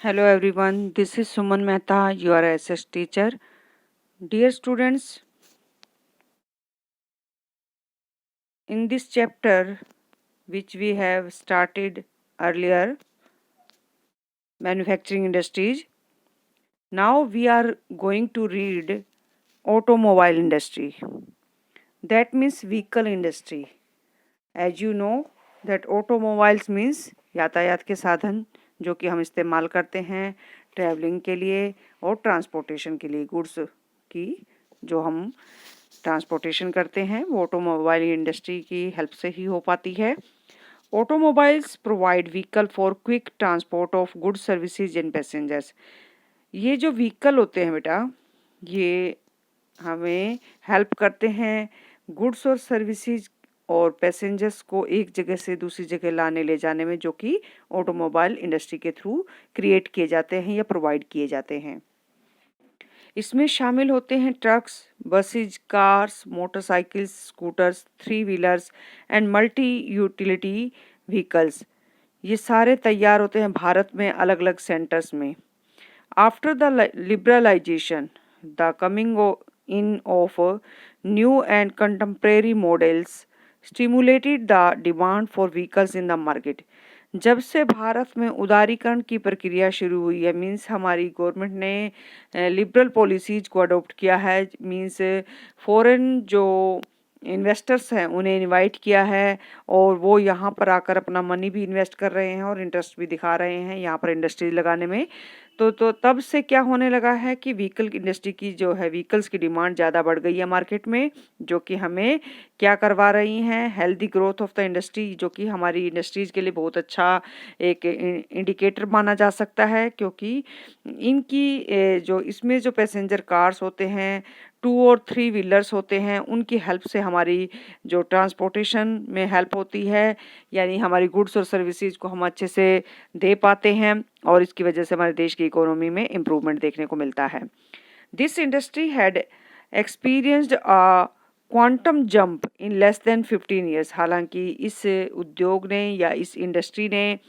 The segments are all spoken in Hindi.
Hello everyone, this is Suman Mehta, your SS teacher. Dear students, in this chapter which we have started earlier, manufacturing industries, now we are going to read automobile industry. That means vehicle industry. As you know that automobiles means यातायात के साधन जो कि हम इस्तेमाल करते हैं ट्रैवलिंग के लिए और ट्रांसपोर्टेशन के लिए गुड्स की जो हम ट्रांसपोर्टेशन करते हैं वो ऑटोमोबाइल इंडस्ट्री की हेल्प से ही हो पाती है। Automobiles provide vehicle for quick transport of goods services and passengers. ये जो व्हीकल होते हैं बेटा ये हमें हेल्प करते हैं गुड्स और सर्विसेज और पैसेंजर्स को एक जगह से दूसरी जगह लाने ले जाने में, जो कि ऑटोमोबाइल इंडस्ट्री के थ्रू क्रिएट किए जाते हैं या प्रोवाइड किए जाते हैं। इसमें शामिल होते हैं trucks, buses, cars, motorcycles, scooters, 3 wheelers and multi utility vehicles. ये सारे तैयार होते हैं भारत में अलग अलग सेंटर्स में। After the liberalisation, the coming in of new and contemporary models stimulated the demand for vehicles in the market. जब से भारत में उदारीकरण की प्रक्रिया शुरू हुई है, मीन्स हमारी गवर्नमेंट ने लिबरल पॉलिसीज को अडॉप्ट किया है, मीन्स फॉरेन जो इन्वेस्टर्स हैं उन्हें इनवाइट किया है और वो यहाँ पर आकर अपना मनी भी इन्वेस्ट कर रहे हैं और इंटरेस्ट भी दिखा रहे हैं यहाँ पर इंडस्ट्री लगाने में। तो तब से क्या होने लगा है कि व्हीकल इंडस्ट्री की जो है व्हीकल्स की डिमांड ज़्यादा बढ़ गई है मार्केट में, जो कि हमें क्या करवा रही हैं, healthy growth of the industry, जो कि हमारी इंडस्ट्रीज़ के लिए बहुत अच्छा एक इंडिकेटर माना जा सकता है। क्योंकि इनकी जो इसमें जो पैसेंजर कार्स होते हैं, 2 और 3 व्हीलर्स होते हैं, उनकी हेल्प से हमारी जो ट्रांसपोर्टेशन में हेल्प होती है, यानी हमारी गुड्स और सर्विसेज को हम अच्छे से दे पाते हैं और इसकी वजह से हमारे देश की इकोनॉमी में इम्प्रूवमेंट देखने को मिलता है। This industry had experienced a quantum jump in less than 15 years. हालांकि इस उद्योग ने या इस इंडस्ट्री ने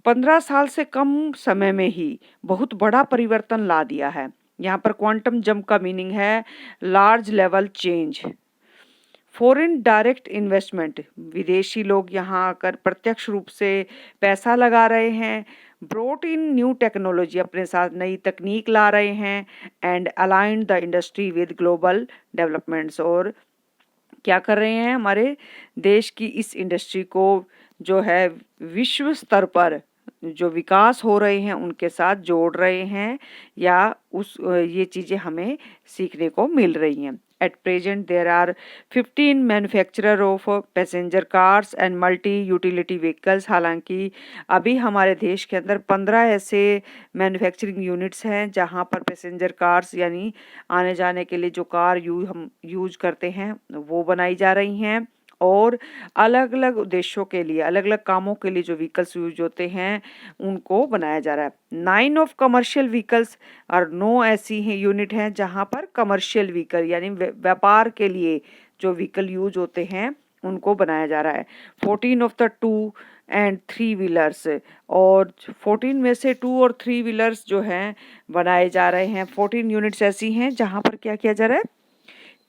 15 साल से कम समय में ही बहुत बड़ा परिवर्तन ला दिया है। यहाँ पर क्वांटम जंप का मीनिंग है large level change. Foreign direct investment, विदेशी लोग यहाँ आकर प्रत्यक्ष रूप से पैसा लगा रहे हैं। ब्रोट इन न्यू टेक्नोलॉजी, अपने साथ नई तकनीक ला रहे हैं। And aligned the industry with global developments, और क्या कर रहे हैं, हमारे देश की इस इंडस्ट्री को जो है विश्व स्तर पर जो विकास हो रहे हैं उनके साथ जोड़ रहे हैं, या ये चीज़ें हमें सीखने को मिल रही हैं। At present, there are 15 manufacturer of passenger cars and multi-utility vehicles। हालांकि अभी हमारे देश के अंदर 15 ऐसे मैन्युफैक्चरिंग यूनिट्स हैं जहां पर पैसेंजर कार्स यानी आने जाने के लिए जो कार हम यूज करते हैं वो बनाई जा रही हैं, और अलग अलग उद्देश्यों के लिए, अलग अलग कामों के लिए जो व्हीकल्स यूज होते हैं उनको बनाया जा रहा है। 9 ऑफ कमर्शियल व्हीकल्स और 9 ऐसी हैं यूनिट हैं जहां पर कमर्शियल व्हीकल यानी व्यापार के लिए जो व्हीकल यूज होते हैं उनको बनाया जा रहा है। 14 ऑफ द 2 और 3 व्हीलर्स, और 14 में से 2 और 3 व्हीलर्स जो हैं बनाए जा रहे हैं। 14 यूनिट्स ऐसी हैं जहां पर क्या किया जा रहा है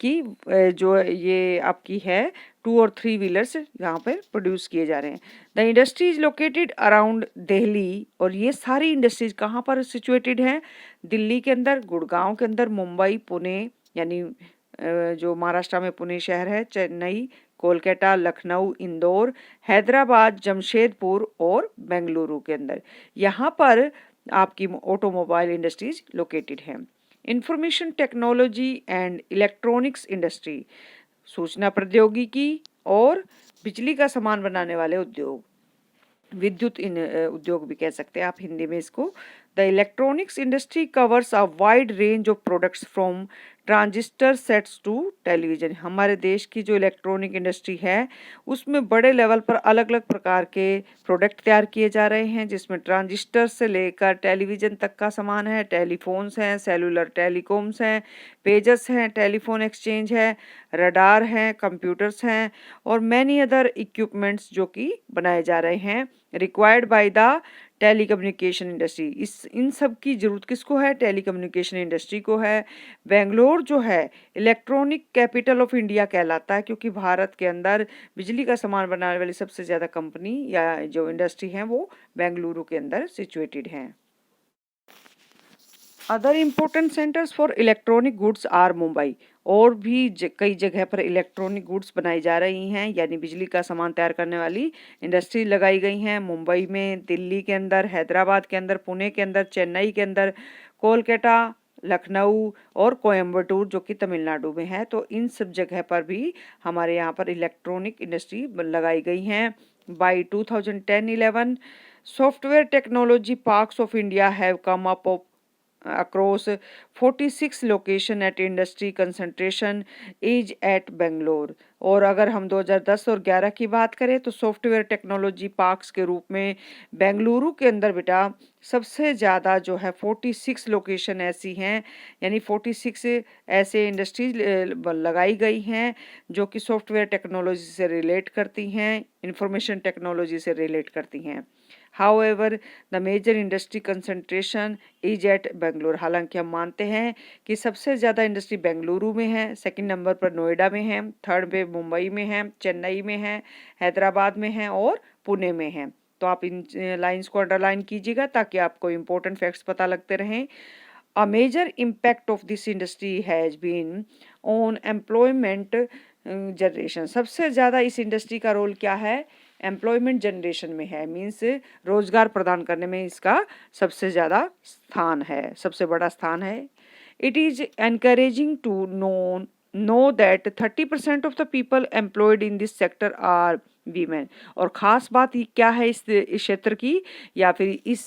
कि जो ये आपकी है 2 और 3 व्हीलर्स यहाँ पर प्रोड्यूस किए जा रहे हैं। The industry is located around Delhi, और ये सारी इंडस्ट्रीज कहाँ पर सिचुएटेड हैं, दिल्ली के अंदर, गुड़गांव के अंदर, मुंबई, पुणे यानी जो महाराष्ट्र में पुणे शहर है, चेन्नई, कोलकाता, लखनऊ, इंदौर, हैदराबाद, जमशेदपुर और बेंगलुरु के अंदर यहाँ पर आपकी ऑटोमोबाइल इंडस्ट्रीज लोकेटेड हैं। Information technology and electronics industry, सूचना प्रौद्योगिकी और बिजली का सामान बनाने वाले उद्योग, विद्युत उद्योग भी कह सकते हैं आप हिंदी में इसको। The electronics industry covers a wide range of products from transistor sets to television. हमारे देश की जो इलेक्ट्रॉनिक इंडस्ट्री है उसमें बड़े लेवल पर अलग अलग प्रकार के प्रोडक्ट तैयार किए जा रहे हैं, जिसमें ट्रांजिस्टर से लेकर टेलीविजन तक का सामान है, टेलीफोन्स हैं, सेलुलर टेलीकॉम्स हैं, पेजर्स हैं, टेलीफोन एक्सचेंज है, रडार हैं, कंप्यूटर्स हैं और मैनी अदर इक्विपमेंट्स जो कि बनाए जा रहे हैं required by the telecommunication industry. इन सब की ज़रूरत किसको है? टेलीकम्युनिकेशन इंडस्ट्री को है। बेंगलोर जो है इलेक्ट्रॉनिक कैपिटल ऑफ इंडिया कहलाता है, क्योंकि भारत के अंदर बिजली का सामान बनाने वाली सबसे ज़्यादा कंपनी या जो इंडस्ट्री हैं वो बेंगलुरु के अंदर सिचुएटेड हैं। Other important centres for electronic goods are Mumbai. और भी कई जगह पर इलेक्ट्रॉनिक गुड्स बनाई जा रही हैं, यानी बिजली का सामान तैयार करने वाली इंडस्ट्री लगाई गई हैं। मुंबई में, दिल्ली के अंदर, हैदराबाद के अंदर, पुणे के अंदर, चेन्नई के अंदर, कोलकाता, लखनऊ और कोयम्बटूर जो कि तमिलनाडु में है। तो इन सब जगह पर भी हमारे यहाँ पर इलेक्ट्रॉनिक इंडस्ट्री लगाई गई हैं। By 2010-11 software technology parks of India have come up across 46 location at industry concentration is at Bangalore। और अगर हम 2010 और 11 की बात करें तो सॉफ्टवेयर टेक्नोलॉजी पार्क्स के रूप में बेंगलुरु के अंदर बेटा सबसे ज़्यादा जो है 46 लोकेशन ऐसी हैं, यानी 46 ऐसे इंडस्ट्रीज लगाई गई हैं जो कि सॉफ्टवेयर टेक्नोलॉजी से रिलेट करती हैं, इंफॉर्मेशन टेक्नोलॉजी से रिलेट करती हैं। However, the major industry concentration is at Bangalore। हालांकि हम मानते हैं कि सबसे ज़्यादा इंडस्ट्री बेंगलुरु में है, सेकंड नंबर पर नोएडा में है, थर्ड पे मुंबई में है, चेन्नई में है, हैदराबाद में है और पुणे में है। तो आप इन लाइंस को अंडरलाइन कीजिएगा ताकि आपको इम्पोर्टेंट फैक्ट्स पता लगते रहें। A major impact of this industry has been on employment generation। सबसे ज़्यादा इस इंडस्ट्री का रोल क्या है? एम्प्लॉयमेंट जनरेशन में है, मीन्स रोजगार प्रदान करने में इसका सबसे ज़्यादा स्थान है, सबसे बड़ा स्थान है। It is encouraging to know that 30% of the people employed in this sector are women. और ख़ास बात क्या है इस क्षेत्र की या फिर इस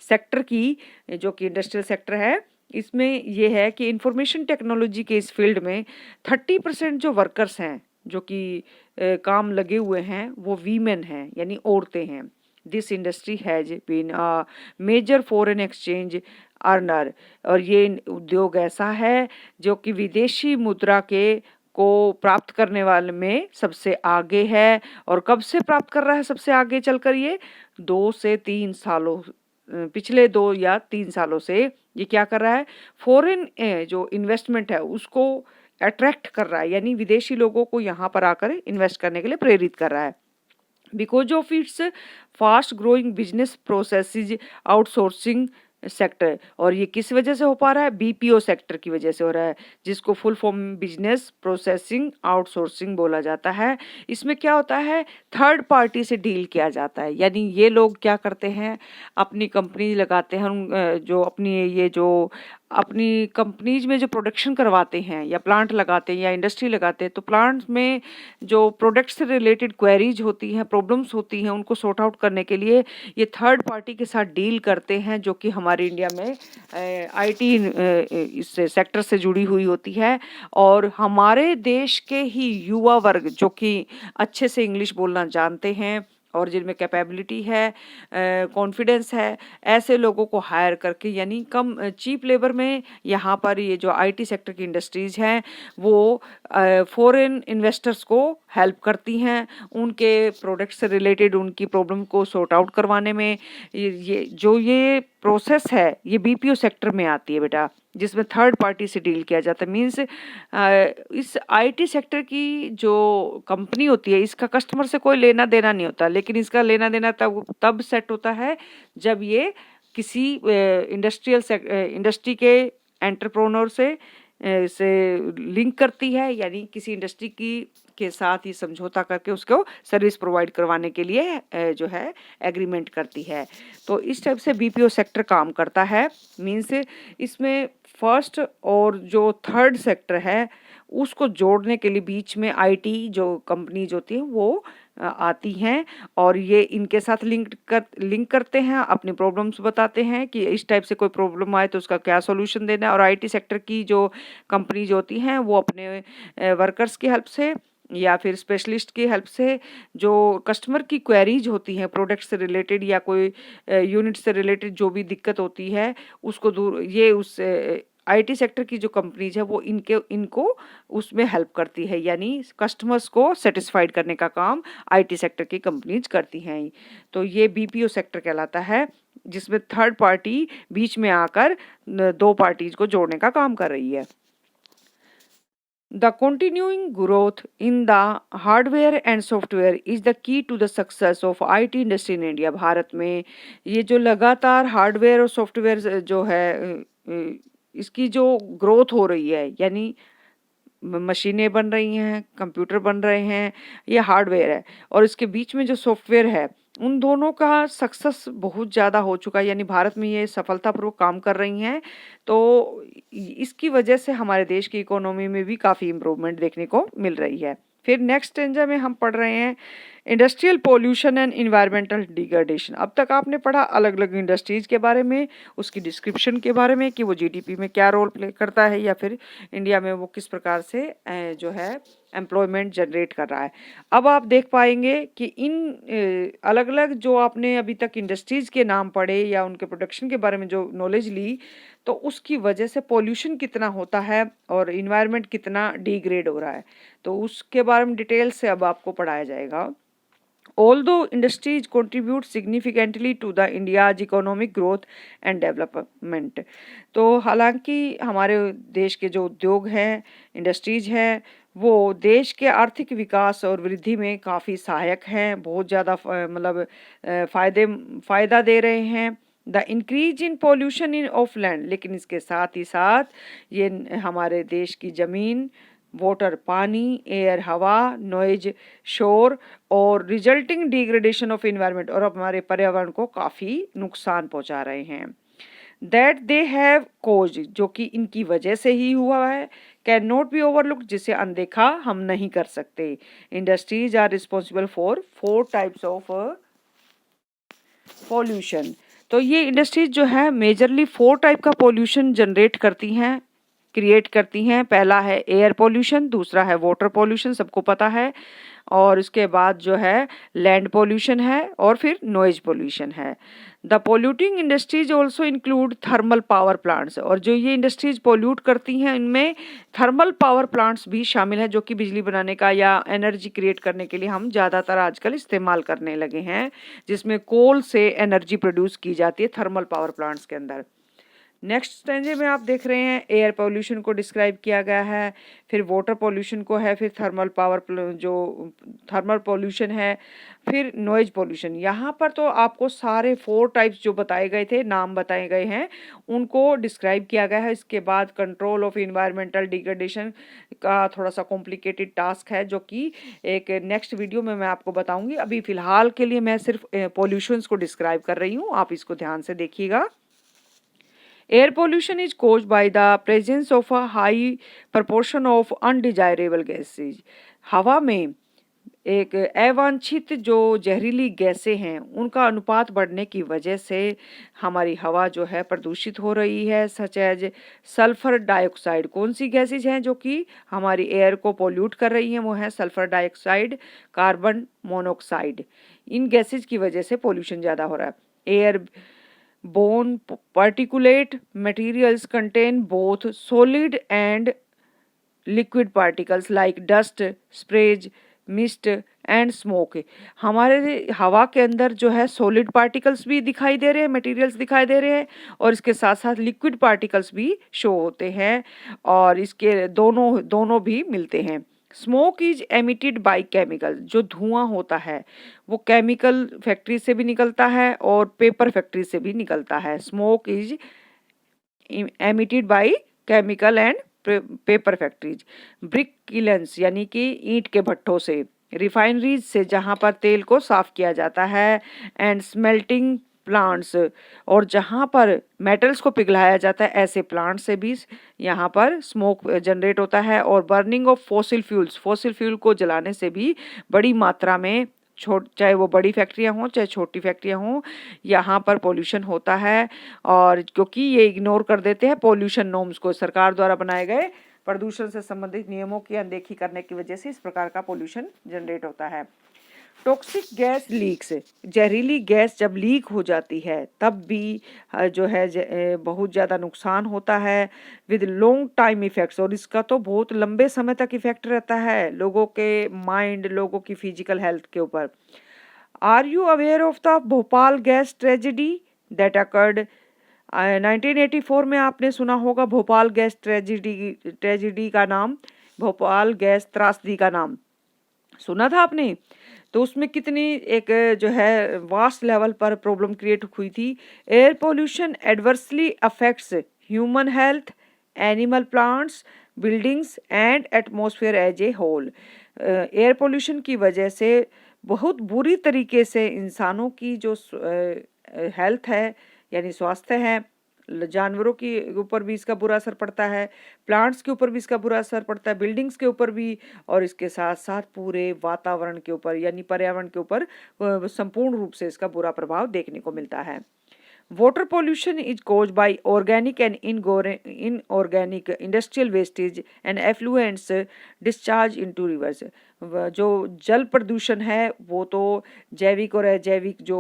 सेक्टर की, जो कि इंडस्ट्रियल सेक्टर है, इसमें यह है कि इंफॉर्मेशन टेक्नोलॉजी के इस फील्ड में 30% जो वर्कर्स हैं जो कि काम लगे हुए हैं वो वीमेन हैं, यानी औरतें हैं। This industry has been a major foreign exchange earner. और ये उद्योग ऐसा है जो कि विदेशी मुद्रा के को प्राप्त करने वाले में सबसे आगे है। और कब से प्राप्त कर रहा है सबसे आगे चलकर? ये 2 से 3 सालों, पिछले 2 या 3 सालों से ये क्या कर रहा है? फॉरेन जो इन्वेस्टमेंट है उसको अट्रैक्ट कर रहा है, यानी विदेशी लोगों को यहाँ पर आकर इन्वेस्ट करने के लिए प्रेरित कर रहा है। Because of its fast growing business processes outsourcing sector. और ये किस वजह से हो पा रहा है? बीपीओ सेक्टर की वजह से हो रहा है, जिसको full form business processing outsourcing बोला जाता है। इसमें क्या होता है? थर्ड पार्टी से डील किया जाता है, यानी ये लोग क्या करते हैं? अपनी कंपनी लगाते हैं, जो अपनी कंपनीज में जो प्रोडक्शन करवाते हैं या प्लांट लगाते हैं या इंडस्ट्री लगाते हैं, तो प्लांट्स में जो प्रोडक्ट से रिलेटेड क्वेरीज होती हैं, प्रॉब्लम्स होती हैं, उनको सॉर्ट आउट करने के लिए ये थर्ड पार्टी के साथ डील करते हैं, जो कि हमारे इंडिया में आईटी इस सेक्टर से जुड़ी हुई होती है। और हमारे देश के ही युवा वर्ग जो कि अच्छे से इंग्लिश बोलना जानते हैं और जिनमें कैपेबिलिटी है, कॉन्फिडेंस है, ऐसे लोगों को हायर करके, यानी कम चीप लेबर में यहाँ पर ये जो आईटी सेक्टर की इंडस्ट्रीज़ हैं वो फॉरेन इन्वेस्टर्स को हेल्प करती हैं उनके प्रोडक्ट से रिलेटेड उनकी प्रॉब्लम को सॉर्ट आउट करवाने में। ये प्रोसेस है ये बीपीओ सेक्टर में आती है बेटा, जिसमें थर्ड पार्टी से डील किया जाता है। मीन्स इस आईटी सेक्टर की जो कंपनी होती है इसका कस्टमर से कोई लेना देना नहीं होता, लेकिन इसका लेना देना तब सेट होता है जब ये किसी इंडस्ट्री के एंटरप्रेन्योर से लिंक करती है, यानी किसी इंडस्ट्री के साथ ये समझौता करके उसको सर्विस प्रोवाइड करवाने के लिए जो है एग्रीमेंट करती है। तो इस टाइप से बीपीओ सेक्टर काम करता है। मीन्स इसमें फर्स्ट और जो थर्ड सेक्टर है उसको जोड़ने के लिए बीच में आईटी जो कंपनीज होती हैं वो आती हैं और ये इनके साथ लिंक करते हैं, अपनी प्रॉब्लम्स बताते हैं कि इस टाइप से कोई प्रॉब्लम आए तो उसका क्या सॉल्यूशन देना है। और आईटी सेक्टर की जो कंपनीज होती हैं वो अपने वर्कर्स की हेल्प से या फिर स्पेशलिस्ट की हेल्प से जो कस्टमर की क्वेरीज होती हैं प्रोडक्ट से रिलेटेड या कोई यूनिट से रिलेटेड जो भी दिक्कत होती है उसको दूर ये उस आईटी सेक्टर की जो कंपनीज है वो इनको उसमें हेल्प करती है, यानी कस्टमर्स को सेटिस्फाइड करने का काम आईटी सेक्टर की कंपनीज करती हैं। तो ये बीपीओ सेक्टर कहलाता है, जिसमें थर्ड पार्टी बीच में आकर दो पार्टीज को जोड़ने का काम कर रही है। The continuing growth in the hardware and software is the key to the success of IT industry in India। Bharat में ये जो लगातार हार्डवेयर और सॉफ्टवेयर जो है इसकी जो ग्रोथ हो रही है, यानी मशीनें बन रही हैं, कंप्यूटर बन रहे हैं, ये हार्डवेयर है, और इसके बीच में जो सॉफ्टवेयर है उन दोनों का सक्सेस बहुत ज़्यादा हो चुका है, यानी भारत में ये सफलतापूर्वक काम कर रही हैं। तो इसकी वजह से हमारे देश की इकोनॉमी में भी काफ़ी इम्प्रूवमेंट देखने को मिल रही है। फिर नेक्स्ट स्टेंजा में हम पढ़ रहे हैं industrial pollution and environmental degradation. अब तक आपने पढ़ा अलग अलग इंडस्ट्रीज के बारे में, उसकी डिस्क्रिप्शन के बारे में कि वो जीडीपी में क्या रोल प्ले करता है, या फिर इंडिया में वो किस प्रकार से जो है एम्प्लॉयमेंट जनरेट कर रहा है। अब आप देख पाएंगे कि इन अलग अलग जो आपने अभी तक इंडस्ट्रीज के नाम पढ़े या उनके प्रोडक्शन के बारे में जो नॉलेज ली, तो उसकी वजह से पोल्यूशन कितना होता है और इन्वायरमेंट कितना डिग्रेड हो रहा है, तो उसके बारे में डिटेल से अब आपको पढ़ाया जाएगा। Although industries contribute significantly to the India's economic growth and development, तो हालांकि हमारे देश के जो उद्योग हैं, इंडस्ट्रीज हैं, वो देश के आर्थिक विकास और वृद्धि में काफ़ी सहायक हैं, बहुत ज़्यादा मतलब फ़ायदा दे रहे हैं। The increase in pollution in of land, लेकिन इसके साथ ही साथ ये हमारे देश की ज़मीन, वाटर पानी, एयर हवा, नॉइज शोर और रिजल्टिंग डिग्रेडेशन ऑफ इन्वायरमेंट, और हमारे पर्यावरण को काफ़ी नुकसान पहुंचा रहे हैं। दैट दे हैव कोज, जो कि इनकी वजह से ही हुआ है, कैन नॉट बी ओवरलुक्ड, जिसे अनदेखा हम नहीं कर सकते। Industries are responsible for 4 types of pollution. तो ये इंडस्ट्रीज जो है मेजरली 4 टाइप का पॉल्यूशन जनरेट करती हैं, क्रिएट करती हैं। पहला है एयर पोल्यूशन, दूसरा है वाटर पोल्यूशन, सबको पता है, और इसके बाद जो है लैंड पोल्यूशन है, और फिर नॉइज पोल्यूशन है। The polluting industries also include thermal power plants, और जो ये इंडस्ट्रीज पोल्यूट करती हैं इनमें थर्मल पावर प्लांट्स भी शामिल है, जो कि बिजली बनाने का या एनर्जी क्रिएट करने के लिए हम ज़्यादातर आजकल इस्तेमाल करने लगे हैं, जिसमें कोल से एनर्जी प्रोड्यूस की जाती है थर्मल पावर प्लांट्स के अंदर। नेक्स्ट स्टेंजे में आप देख रहे हैं एयर पोल्यूशन को डिस्क्राइब किया गया है, फिर वाटर पोल्यूशन को है, फिर थर्मल पोल्यूशन है, फिर नॉइज पोल्यूशन। यहाँ पर तो आपको सारे 4 टाइप्स जो बताए गए थे, नाम बताए गए हैं, उनको डिस्क्राइब किया गया है। इसके बाद कंट्रोल ऑफ इन्वायरमेंटल डिग्रेडेशन का थोड़ा सा कॉम्प्लिकेटेड टास्क है, जो कि एक नेक्स्ट वीडियो में मैं आपको बताऊंगी। अभी फ़िलहाल के लिए मैं सिर्फ पोल्यूशंस को डिस्क्राइब कर रही हूँ, आप इसको ध्यान से देखिएगा। Air pollution is caused by the presence of a high proportion of undesirable gases। हवा में एक अवांछित जो जहरीली गैसें हैं उनका अनुपात बढ़ने की वजह से हमारी हवा जो है प्रदूषित हो रही है, सच एज सल्फर डाइऑक्साइड। कौन सी गैसेज हैं जो कि हमारी एयर को पोल्यूट कर रही हैं? वो है सल्फर डाइऑक्साइड, कार्बन मोनोऑक्साइड। इन गैसेज की वजह से पोल्यूशन ज़्यादा हो रहा है। Air borne particulate materials contain both solid and liquid particles like dust, sprays, mist and smoke. हमारे हवा के अंदर जो है सॉलिड पार्टिकल्स भी दिखाई दे रहे हैं, मटेरियल्स दिखाई दे रहे हैं, और इसके साथ साथ लिक्विड पार्टिकल्स भी शो होते हैं, और इसके दोनों भी मिलते हैं। Smoke is emitted by chemical, जो धुआं होता है वो केमिकल फैक्ट्री से भी निकलता है और पेपर फैक्ट्री से भी निकलता है। Smoke is emitted by chemical and paper factories. Brick kilns, यानी कि ईंट के भट्ठों से, रिफाइनरीज से जहाँ पर तेल को साफ किया जाता है, एंड स्मेल्टिंग प्लांट्स, और जहाँ पर मेटल्स को पिघलाया जाता है ऐसे प्लांट से भी यहाँ पर स्मोक जनरेट होता है। और बर्निंग ऑफ फॉसिल फ्यूल को जलाने से भी बड़ी मात्रा में, चाहे वो बड़ी फैक्ट्रियाँ हों चाहे छोटी फैक्ट्रियाँ हों, यहाँ पर पोल्यूशन होता है। और क्योंकि ये इग्नोर कर देते हैं पोल्यूशन नॉर्म्स को, सरकार द्वारा बनाए गए प्रदूषण से संबंधित नियमों की अनदेखी करने की वजह से इस प्रकार का पोल्यूशन जनरेट होता है। टॉक्सिक गैस लीक्स, जहरीली गैस जब लीक हो जाती है तब भी जो है बहुत ज़्यादा नुकसान होता है विद लॉन्ग टाइम इफ़ेक्ट्स, और इसका तो बहुत लंबे समय तक इफ़ेक्ट रहता है लोगों के माइंड, लोगों की फिजिकल हेल्थ के ऊपर। Are you aware of the Bhopal gas tragedy that occurred 1984 में? आपने सुना होगा भोपाल गैस ट्रेजेडी का नाम, भोपाल गैस त्रासदी का नाम सुना था आपने? तो उसमें कितनी एक जो है वास्ट लेवल पर प्रॉब्लम क्रिएट हुई थी। Air pollution adversely affects human health, animal, plants, buildings and atmosphere as a whole. Air pollution की वजह से बहुत बुरी तरीके से इंसानों की जो हेल्थ है यानी स्वास्थ्य है, जानवरों के ऊपर भी इसका बुरा असर पड़ता है, प्लांट्स के ऊपर भी इसका बुरा असर पड़ता है, बिल्डिंग्स के ऊपर भी, और इसके साथ साथ पूरे वातावरण के ऊपर यानी पर्यावरण के ऊपर संपूर्ण रूप से इसका बुरा प्रभाव देखने को मिलता है। Water pollution is caused by organic and inorganic industrial wastage and effluents discharge into rivers. जो जल प्रदूषण है वो तो जैविक और अजैविक जो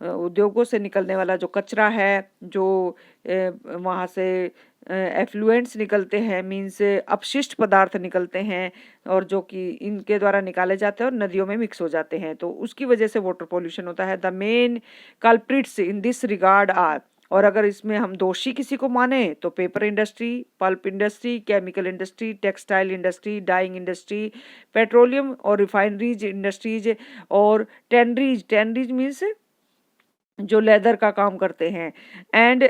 उद्योगों से निकलने वाला जो कचरा है, जो वहाँ से एफ्लुएंट्स निकलते हैं, मीन्स अपशिष्ट पदार्थ निकलते हैं, और जो कि इनके द्वारा निकाले जाते हैं और नदियों में मिक्स हो जाते हैं, तो उसकी वजह से वाटर पोल्यूशन होता है। The main culprits in this regard are, और अगर इसमें हम दोषी किसी को माने तो paper industry, pulp industry, chemical industry, textile industry, dyeing industry, petroleum और रिफाइनरीज इंडस्ट्रीज, और टेनरीज मीन्स जो लेदर का काम करते हैं, एंड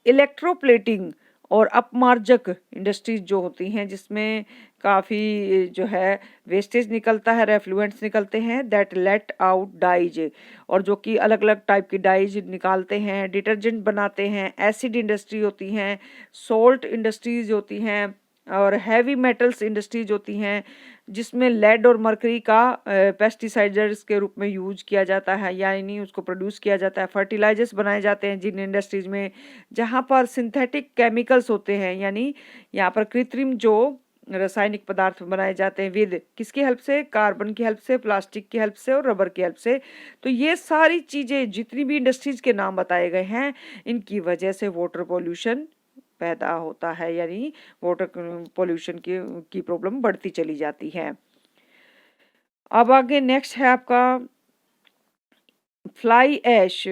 इलेक्ट्रोप्लेटिंग और अपमार्जक इंडस्ट्रीज जो होती हैं जिसमें काफ़ी जो है वेस्टेज निकलता है, रेफ्लुएंट्स निकलते हैं, दैट लेट आउट डाइज, और जो कि अलग अलग टाइप की डाइज निकालते हैं, डिटर्जेंट बनाते हैं, एसिड इंडस्ट्री होती हैं, सोल्ट इंडस्ट्रीज होती हैं, और हैवी मेटल्स इंडस्ट्रीज होती हैं जिसमें लेड और मरकरी का पेस्टिसाइडर्स के रूप में यूज किया जाता है, यानी उसको प्रोड्यूस किया जाता है। फर्टिलाइजर्स बनाए जाते हैं जिन इंडस्ट्रीज में जहाँ पर सिंथेटिक केमिकल्स होते हैं, यानी यहाँ पर कृत्रिम जो रासायनिक पदार्थ बनाए जाते हैं विद किसकी हेल्प से? कार्बन की हेल्प से, प्लास्टिक की हेल्प से और रबर की हेल्प से। तो ये सारी चीज़ें जितनी भी इंडस्ट्रीज के नाम बताए गए हैं इनकी वजह से वाटर पोल्यूशन पैदा होता है, यानी वाटर पोल्यूशन की प्रॉब्लम बढ़ती चली जाती है। अब आगे नेक्स्ट है आपका fly ash,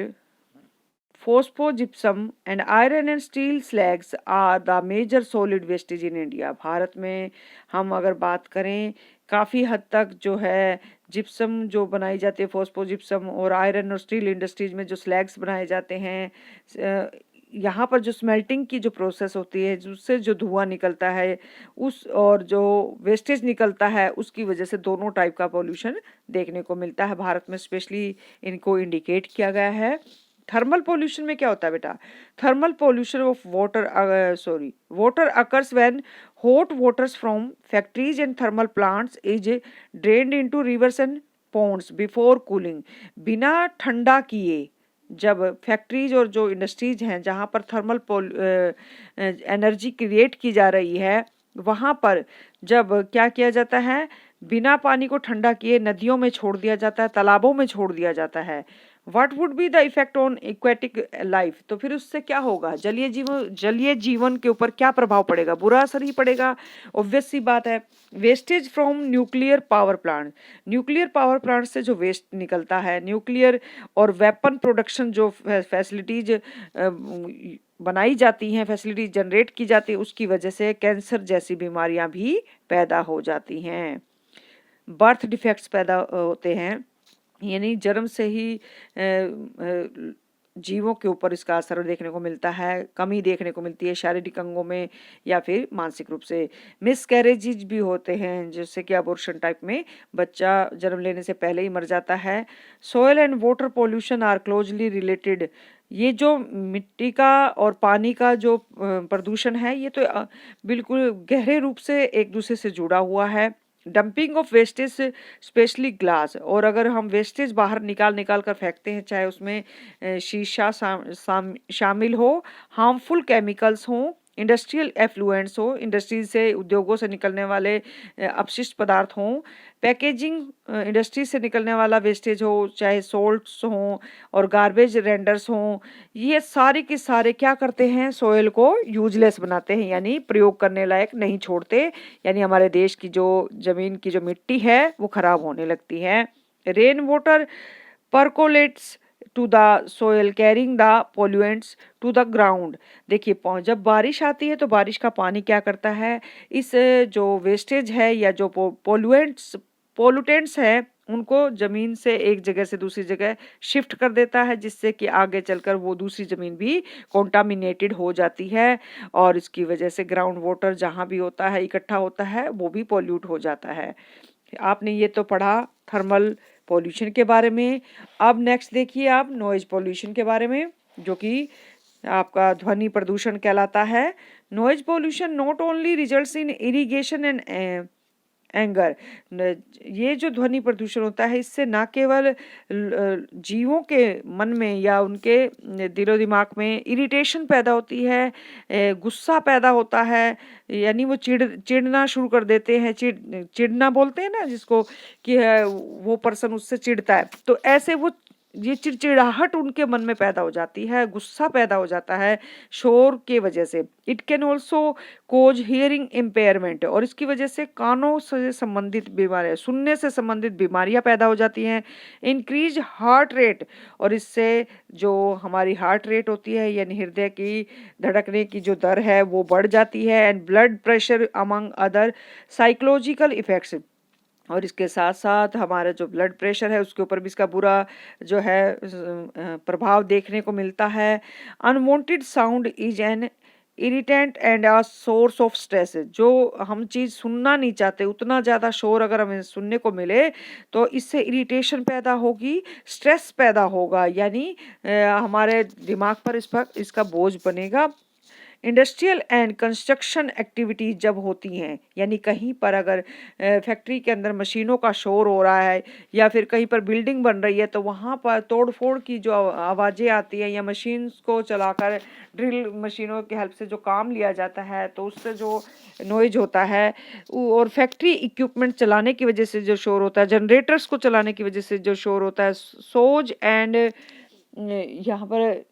phosphogypsum and iron and steel slags are the major solid wastage in India. Bharat में हम अगर बात करें काफ़ी हद तक जो है जिप्सम जो बनाई जाती है, फोस्फोजिप्सम, और आयरन और स्टील इंडस्ट्रीज में जो स्लैग्स बनाए जाते हैं, यहाँ पर जो स्मेल्टिंग की जो प्रोसेस होती है उससे जो धुआं निकलता है उस और जो वेस्टेज निकलता है उसकी वजह से दोनों टाइप का पोल्यूशन देखने को मिलता है भारत में, स्पेशली इनको इंडिकेट किया गया है। थर्मल पोल्यूशन में क्या होता है बेटा? Thermal pollution of water occurs when hot waters from factories and thermal plants is drained into rivers and ponds before cooling. बिना ठंडा किए जब फैक्ट्रीज और जो इंडस्ट्रीज हैं जहाँ पर थर्मल एनर्जी क्रिएट की जा रही है वहाँ पर जब क्या किया जाता है, बिना पानी को ठंडा किए नदियों में छोड़ दिया जाता है, तालाबों में छोड़ दिया जाता है। What would be the effect on aquatic life? तो फिर उससे क्या होगा, जलीय जीवन के ऊपर क्या प्रभाव पड़ेगा? बुरा असर ही पड़ेगा, ऑब्वियस सी बात है। Wastage from nuclear power plant, nuclear power plant से जो वेस्ट निकलता है, न्यूक्लियर और वेपन प्रोडक्शन जो फैसिलिटीज बनाई जाती हैं, फैसिलिटीज जनरेट की जाती है, उसकी वजह से कैंसर जैसी बीमारियां भी पैदा हो जाती हैं, बर्थ डिफेक्ट्स पैदा होते हैं, यानी जन्म से ही जीवों के ऊपर इसका असर देखने को मिलता है, कमी देखने को मिलती है शारीरिक अंगों में या फिर मानसिक रूप से। मिसकैरेजेज भी होते हैं, जैसे कि अबॉर्शन टाइप में बच्चा जन्म लेने से पहले ही मर जाता है। Soil and water pollution are closely related. ये जो मिट्टी का और पानी का जो प्रदूषण है ये तो बिल्कुल गहरे रूप से एक दूसरे से जुड़ा हुआ है। Dumping of wastage specially glass, और अगर हम वेस्टेज बाहर निकाल कर फेंकते हैं, चाहे उसमें शीशा शामिल हो, हार्मफुल केमिकल्स हों, इंडस्ट्रियल एफ्लुएंट्स हो, इंडस्ट्री से उद्योगों से निकलने वाले अपशिष्ट पदार्थ हों, पैकेजिंग इंडस्ट्री से निकलने वाला वेस्टेज हो, चाहे सोल्ट्स हों और गार्बेज रेंडर्स हों, ये सारे के सारे क्या करते हैं, सोयल को यूजलेस बनाते हैं, यानी प्रयोग करने लायक नहीं छोड़ते, यानी हमारे देश की जो जमीन की जो मिट्टी है वो खराब होने लगती है। Rain water percolates to the soil carrying the pollutants to the ground. देखिए जब बारिश आती है तो बारिश का पानी क्या करता है, इस जो वेस्टेज है या जो पोल्यूटेंट्स है उनको जमीन से एक जगह से दूसरी जगह शिफ्ट कर देता है, जिससे कि आगे चलकर वो दूसरी जमीन भी कॉन्टामिनेटेड हो जाती है और इसकी वजह से ग्राउंड वाटर जहाँ भी होता है इकट्ठा होता है वो भी पॉल्यूट हो जाता है। आपने ये तो पढ़ा थर्मल पॉल्यूशन के बारे में। अब नेक्स्ट देखिए आप नॉइज पॉल्यूशन के बारे में, जो कि आपका ध्वनि प्रदूषण कहलाता है। Noise pollution not only results in irrigation and anger. ये जो ध्वनि प्रदूषण होता है इससे ना केवल जीवों के मन में या उनके दिलो दिमाग में इरिटेशन पैदा होती है, गुस्सा पैदा होता है, यानी वो चिढ़ना शुरू कर देते हैं, चिढ़ना बोलते हैं ना जिसको, कि वो पर्सन उससे चिढ़ता है, तो ऐसे वो ये चिड़चिड़ाहट उनके मन में पैदा हो जाती है, गुस्सा पैदा हो जाता है शोर के वजह से। It can also cause hearing impairment, और इसकी वजह से कानों से संबंधित बीमारियां, सुनने से संबंधित बीमारियां पैदा हो जाती हैं। इंक्रीज हार्ट रेट, और इससे जो हमारी हार्ट रेट होती है यानी हृदय की धड़कने की जो दर है वो बढ़ जाती है। And blood pressure among other psychological effects, और इसके साथ साथ हमारा जो ब्लड प्रेशर है उसके ऊपर भी इसका बुरा जो है प्रभाव देखने को मिलता है। Unwanted sound is an irritant and a source of stress, जो हम चीज़ सुनना नहीं चाहते उतना ज़्यादा शोर अगर हमें सुनने को मिले तो इससे इरिटेशन पैदा होगी, स्ट्रेस पैदा होगा, यानी हमारे दिमाग पर इसका बोझ बनेगा। इंडस्ट्रियल एंड कंस्ट्रक्शन एक्टिविटीज जब होती हैं, यानी कहीं पर अगर फैक्ट्री के अंदर मशीनों का शोर हो रहा है या फिर कहीं पर बिल्डिंग बन रही है, तो वहाँ पर तोड़फोड़ की जो आवाज़ें आती हैं या मशीन को चलाकर ड्रिल मशीनों की हेल्प से जो काम लिया जाता है तो उससे जो नॉइज होता है, और फैक्ट्री इक्विपमेंट चलाने की वजह से जो शोर होता है, जनरेटर्स को चलाने की वजह से जो शोर होता है, सोज एंड यहाँ पर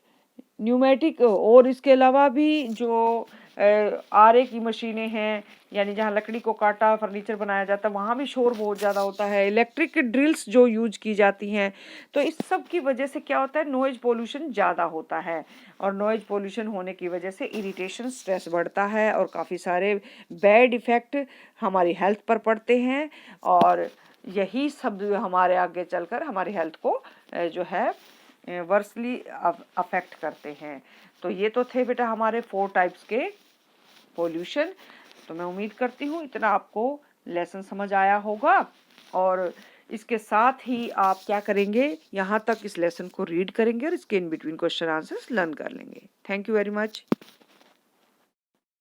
न्यूमेटिक, और इसके अलावा भी जो आरे की मशीनें हैं, यानी जहाँ लकड़ी को काटा फर्नीचर बनाया जाता है वहाँ भी शोर बहुत ज़्यादा होता है। इलेक्ट्रिक ड्रिल्स जो यूज की जाती हैं, तो इस सब की वजह से क्या होता है, नॉइज पोल्यूशन ज़्यादा होता है, और नॉइज पोल्यूशन होने की वजह से इरिटेशन, स्ट्रेस बढ़ता है और काफ़ी सारे बैड इफ़ेक्ट हमारी हेल्थ पर पड़ते हैं, और यही सब हमारे आगे चलकर हमारी हेल्थ को जो है वर्सली अफेक्ट करते हैं। तो ये तो थे बेटा हमारे 4 टाइप्स के पोल्यूशन। तो मैं उम्मीद करती हूँ इतना आपको लेसन समझ आया होगा, और इसके साथ ही आप क्या करेंगे, यहाँ तक इस लेसन को रीड करेंगे और इसके in between question answers learn कर लेंगे। Thank you very much.